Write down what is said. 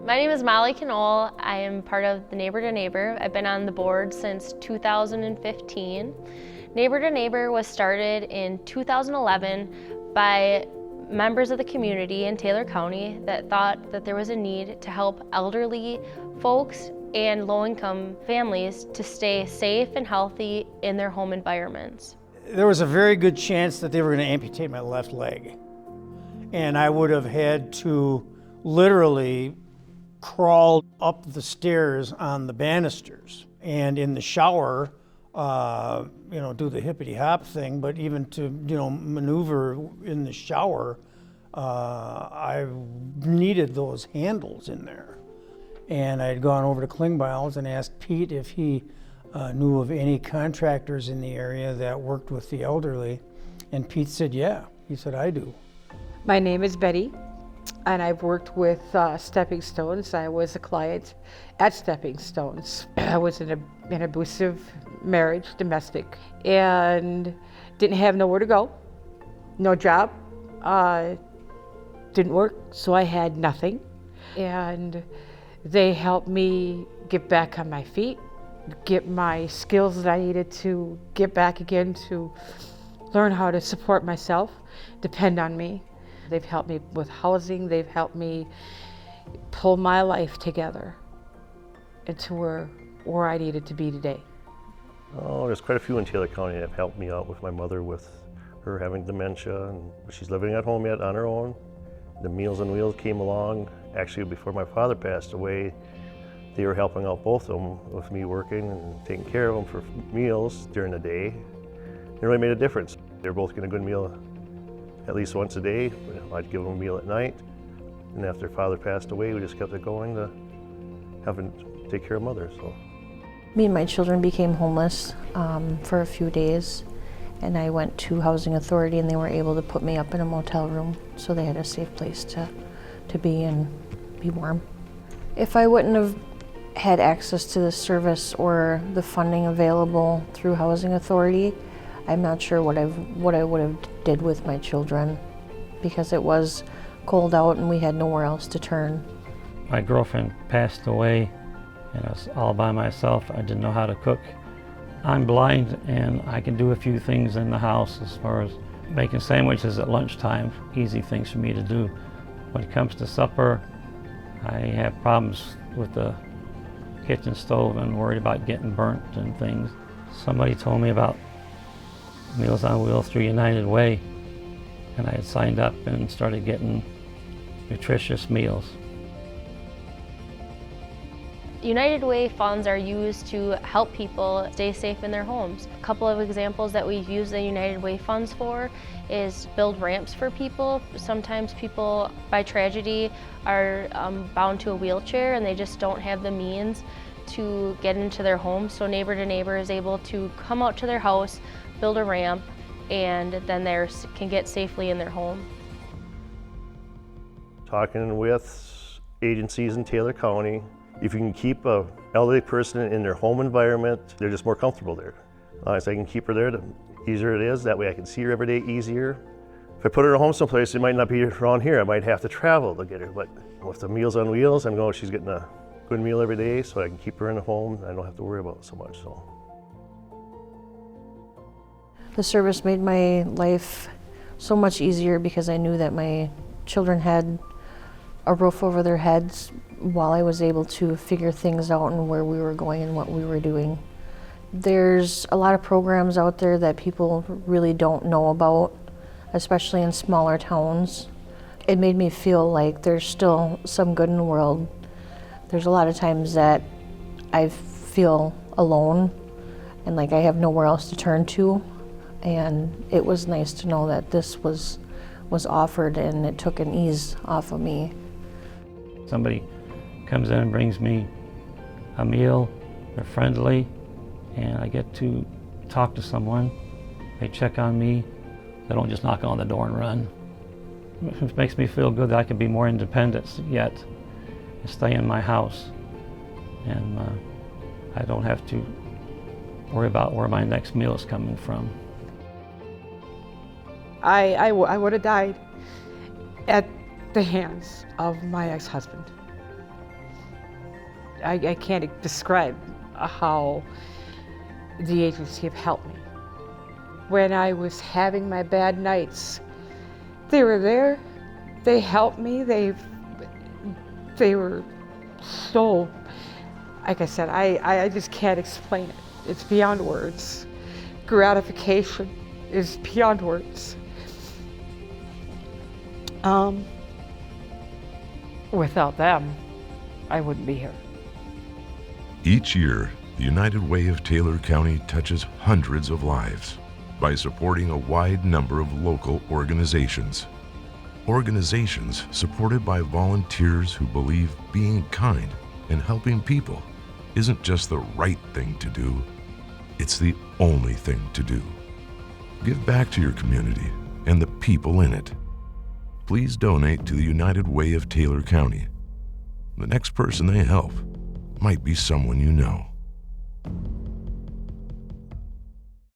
My name is Molly Knoll. I am part of the Neighbor to Neighbor. I've been on the board since 2015. Neighbor to Neighbor was started in 2011 by members of the community in Taylor County that thought that there was a need to help elderly folks and low-income families to stay safe and healthy in their home environments. There was a very good chance that they were going to amputate my left leg, and I would have had to literally crawl up the stairs on the banisters and in the shower, do the hippity hop thing, but even to, maneuver in the shower, I needed those handles in there. And I had gone over to Klingbeils and asked Pete if he knew of any contractors in the area that worked with the elderly. And Pete said, yeah. He said, I do. My name is Betty, and I've worked with Stepping Stones. I was a client at Stepping Stones. I was in an abusive marriage, domestic, and didn't have nowhere to go, no job, didn't work, so I had nothing. And they helped me get back on my feet, get my skills that I needed to get back again, to learn how to support myself, depend on me. They've helped me with housing, they've helped me pull my life together into where I needed to be today. Oh, there's quite a few in Taylor County that have helped me out with my mother with her having dementia, and she's living at home yet on her own. The Meals on Wheels came along. Actually, before my father passed away, they were helping out both of them with me working and taking care of them for meals during the day. It really made a difference. They were both getting a good meal at least once a day. I'd give them a meal at night. And after father passed away, we just kept it going to having to take care of mother. So. Me and my children became homeless for a few days, and I went to Housing Authority and they were able to put me up in a motel room so they had a safe place to be and be warm. If I wouldn't have had access to this service or the funding available through Housing Authority, I'm not sure what I would have did with my children, because it was cold out and we had nowhere else to turn. My girlfriend passed away and I was all by myself. I didn't know how to cook. I'm blind and I can do a few things in the house as far as making sandwiches at lunchtime, easy things for me to do. When it comes to supper, I have problems with the kitchen stove and worried about getting burnt and things. Somebody told me about Meals on Wheels through United Way, and I had signed up and started getting nutritious meals. United Way funds are used to help people stay safe in their homes. A couple of examples that we've used the United Way funds for is build ramps for people. Sometimes people, by tragedy, are bound to a wheelchair and they just don't have the means to get into their home. So Neighbor to Neighbor is able to come out to their house, build a ramp, and then they can get safely in their home. Talking with agencies in Taylor County, if you can keep an elderly person in their home environment, they're just more comfortable there. So I can keep her there, the easier it is. That way I can see her every day easier. If I put her at home someplace, it might not be around here. I might have to travel to get her. But with the Meals on Wheels, I know she's getting a good meal every day, so I can keep her in the home. I don't have to worry about it so much. So. The service made my life so much easier because I knew that my children had a roof over their heads while I was able to figure things out and where we were going and what we were doing. There's a lot of programs out there that people really don't know about, especially in smaller towns. It made me feel like there's still some good in the world. There's a lot of times that I feel alone and like I have nowhere else to turn to. And it was nice to know that this was offered and it took an ease off of me. Somebody comes in and brings me a meal, they're friendly, and I get to talk to someone. They check on me. They don't just knock on the door and run. It makes me feel good that I can be more independent yet and stay in my house. And I don't have to worry about where my next meal is coming from. I would have died at the hands of my ex-husband. I can't describe how the agency have helped me. When I was having my bad nights, they were there. They helped me. They were so, like I said, I just can't explain it. It's beyond words. Gratification is beyond words. Without them, I wouldn't be here. Each year, the United Way of Taylor County touches hundreds of lives by supporting a wide number of local organizations. Organizations supported by volunteers who believe being kind and helping people isn't just the right thing to do, it's the only thing to do. Give back to your community and the people in it. Please donate to the United Way of Taylor County. The next person they help might be someone you know.